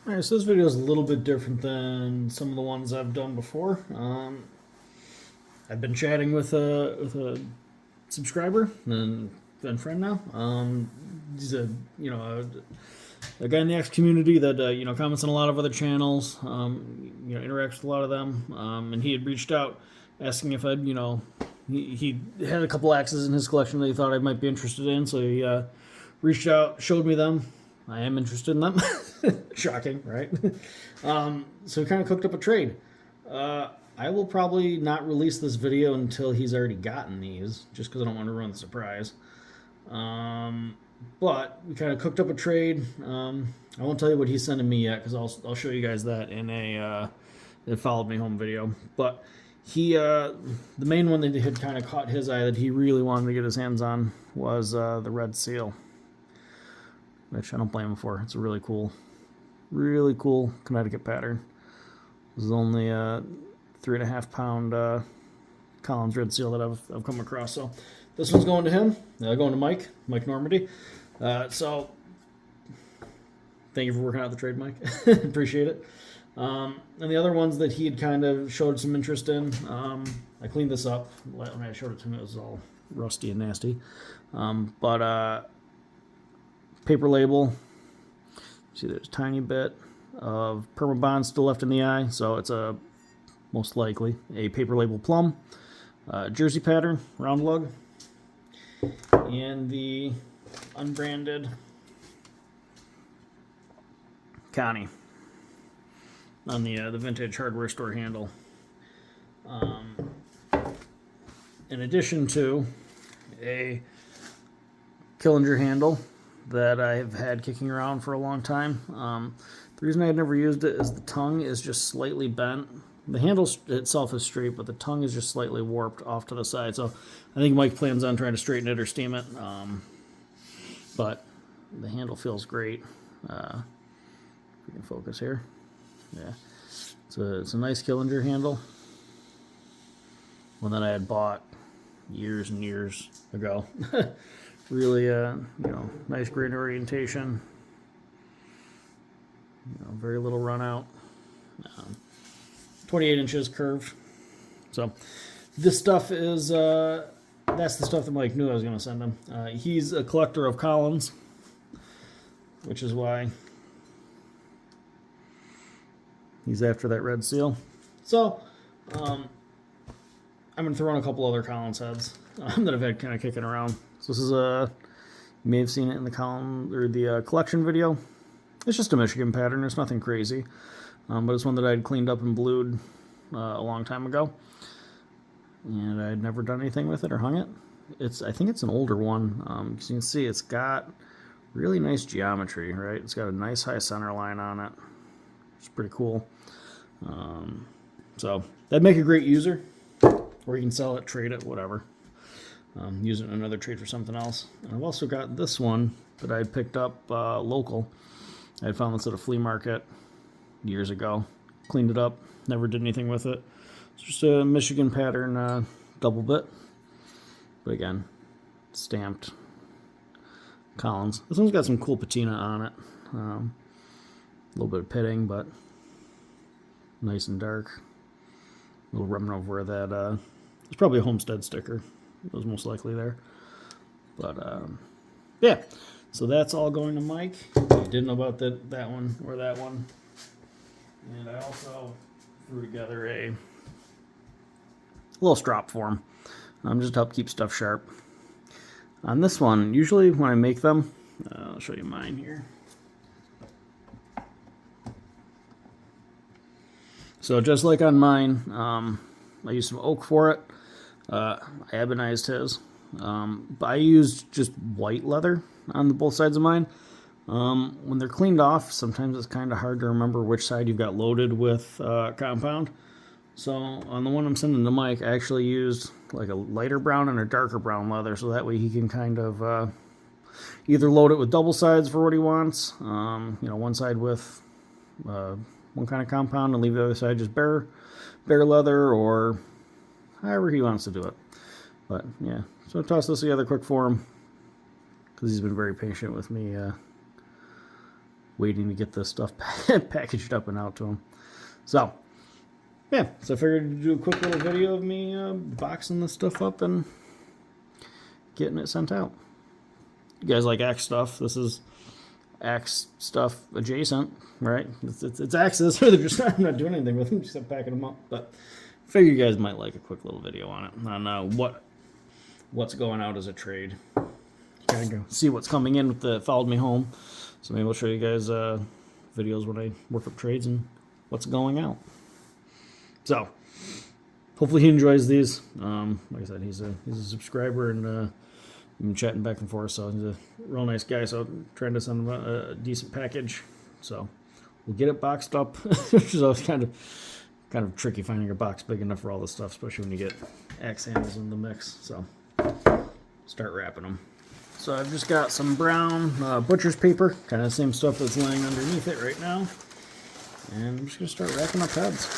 Alright, so this video is a little bit different than some of the ones I've done before. I've been chatting with a subscriber and friend now. He's a guy in the X community that comments on a lot of other channels. Interacts with a lot of them. And he had reached out asking if I'd he had a couple axes in his collection that he thought I might be interested in. So he reached out, showed me them. I am interested in them. Shocking, right? So we kind of cooked up a trade. I will probably not release this video until he's already gotten these, just because I don't want to ruin the surprise. But we kind of cooked up a trade. I won't tell you what he's sending me yet, because I'll show you guys that in a it followed me home video. But the main one that had kind of caught his eye that he really wanted to get his hands on was the red seal, which I don't blame him for. It's a really cool Connecticut pattern. This is only a 3.5 pound Collins red seal that I've come across. So this one's going to him. Going to Mike Normandy. So thank you for working out the trade, Mike. Appreciate it. And the other ones that he had kind of showed some interest in, I cleaned this up. When I showed it to him, it was all rusty and nasty. But paper label. See, there's a tiny bit of Permabond still left in the eye, so it's most likely a paper label plum, jersey pattern, round lug, and the unbranded Connie on the vintage hardware store handle. In addition to a Killinger handle that I've had kicking around for a long time. The reason I had never used it is the tongue is just slightly bent. The handle itself is straight, but the tongue is just slightly warped off to the side. So I think Mike plans on trying to straighten it or steam it. But the handle feels great. If we can focus here. Yeah. It's a nice Killinger handle. One that I had bought years and years ago. Really, nice grain orientation. Very little run out. 28 inches curved. So this stuff is that's the stuff that Mike knew I was going to send him. He's a collector of Collins, which is why he's after that red seal. So I'm going to throw in a couple other Collins heads that I've had kind of kicking around. So this is you may have seen it in the collection video. It's just a Michigan pattern. It's nothing crazy, but it's one that I had cleaned up and blued a long time ago, and I had never done anything with it or hung it. I think it's an older one. As you can see, it's got really nice geometry. Right, it's got a nice high center line on it. It's pretty cool. So that'd make a great user, or you can sell it, trade it, whatever. Use it in another trade for something else. And I've also got this one that I picked up local. I had found this at a flea market years ago. Cleaned it up. Never did anything with it. It's just a Michigan pattern double bit. But again, stamped Collins. This one's got some cool patina on it. A little bit of pitting, but nice and dark. A little remnant of where that... it's probably a Homestead sticker. It was most likely there. But, yeah. So that's all going to Mike. I didn't know about that one or that one. And I also threw together a little strop for him. Just to help keep stuff sharp. On this one, usually when I make them, I'll show you mine here. So just like on mine, I used some oak for it. I ebonized his. But I used just white leather on both sides of mine. When they're cleaned off, sometimes it's kind of hard to remember which side you've got loaded with compound. So on the one I'm sending to Mike, I actually used like a lighter brown and a darker brown leather, so that way he can kind of either load it with double sides for what he wants. One side with one kind of compound and leave the other side just bare leather, or however he wants to do it. But yeah, so I tossed this together quick for him because he's been very patient with me waiting to get this stuff packaged up and out to them. So, yeah, so I figured to do a quick little video of me boxing this stuff up and getting it sent out. You guys like Axe stuff? This is Axe stuff adjacent, right? It's Axes. They're just I'm not doing anything with them, just packing them up. But I figure you guys might like a quick little video on it, on what's going out as a trade. Kind of go see what's coming in with the Followed Me Home. So maybe I'll show you guys videos when I work up trades and what's going out. So hopefully he enjoys these. Like I said, he's a subscriber, and we've been chatting back and forth. So he's a real nice guy. So I'm trying to send him a decent package. So we'll get it boxed up, which is always kind of tricky finding a box big enough for all this stuff, especially when you get axe handles in the mix. So start wrapping them. So I've just got some brown butcher's paper, kind of the same stuff that's laying underneath it right now. And I'm just going to start wrapping up heads.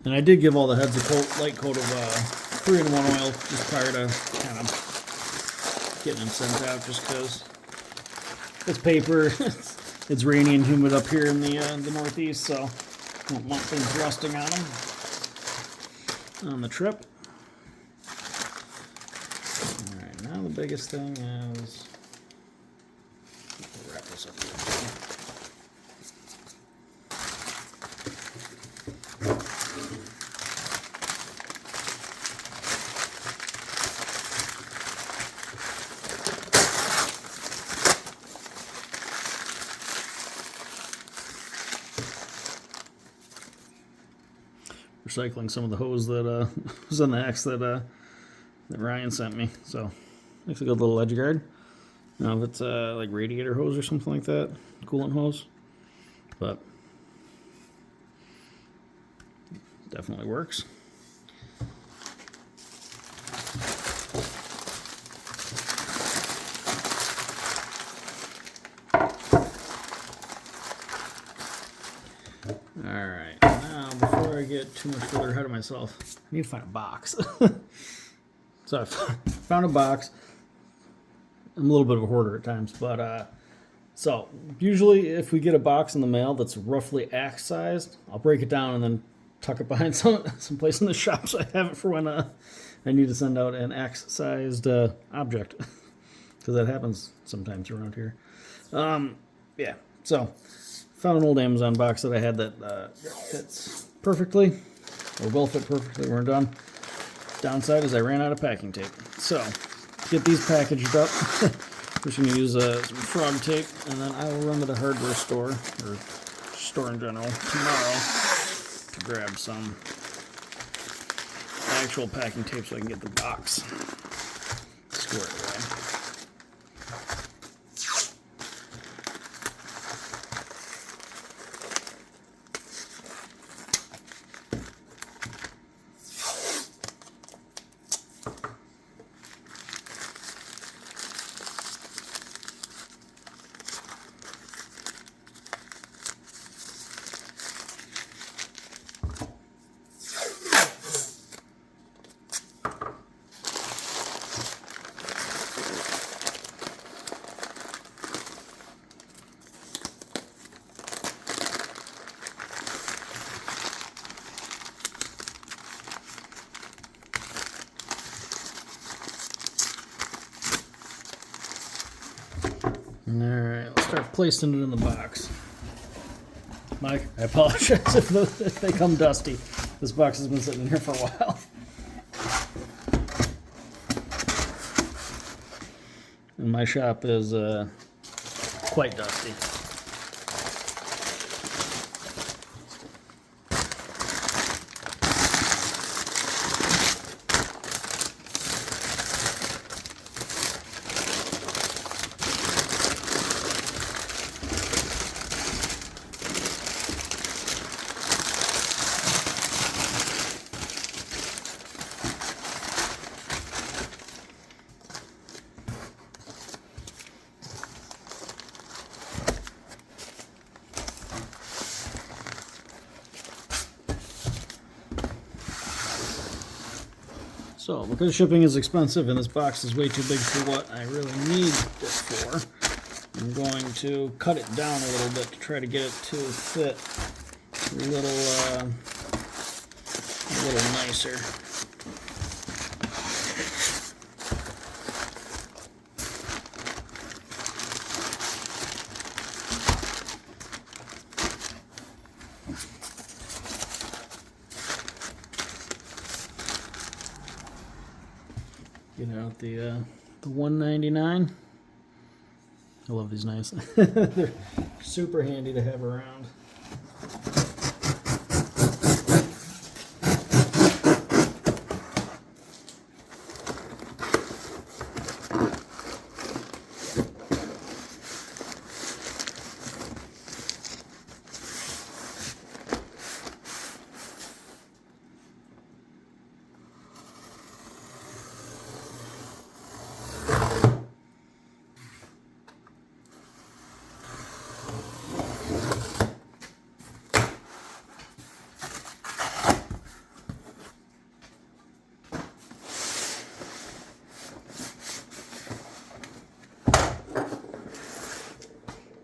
And I did give all the heads a light coat of 3-in-1 oil just prior to kind of getting them sent out, just because it's paper. It's rainy and humid up here in the Northeast, so don't want things rusting on them on the trip. All right, now the biggest thing is we'll wrap this up here. Recycling some of the hose that was on the axe that Ryan sent me. So makes a good little edge guard. Now if it's like radiator hose or something like that, coolant hose, but definitely works. Alright, now before I get too much further ahead of myself, I need to find a box. So I found a box. I'm a little bit of a hoarder at times, but so usually if we get a box in the mail that's roughly axe sized, I'll break it down and then tuck it behind some place in the shop so I have it for when I need to send out an axe sized object, because that happens sometimes around here. Yeah, so found an old Amazon box that I had that fits perfectly, or will fit perfectly when we're done. Downside is I ran out of packing tape. So, get these packaged up. We're just going to use some frog tape, and then I will run to the hardware store, or store in general, tomorrow to grab some actual packing tape so I can get the box squared away. Alright, let's start placing it in the box. Mike, I apologize if they come dusty. This box has been sitting in here for a while. And my shop is quite dusty. So, because shipping is expensive and this box is way too big for what I really need it for, I'm going to cut it down a little bit to try to get it to fit a little nicer. Get out the 199. I love these knives. They're super handy to have around.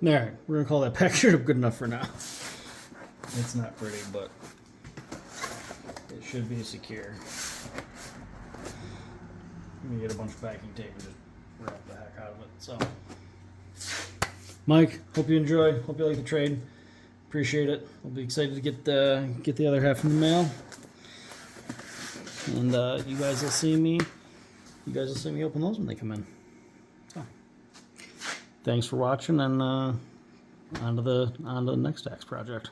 Alright, we're going to call that package up good enough for now. It's not pretty, but it should be secure. I'm going to get a bunch of packing tape and just wrap the heck out of it. So, Mike, hope you enjoy. Hope you like the trade. Appreciate it. I'll be excited to get the other half in the mail. And you guys will see me open those when they come in. So, thanks for watching, and on to the next axe project.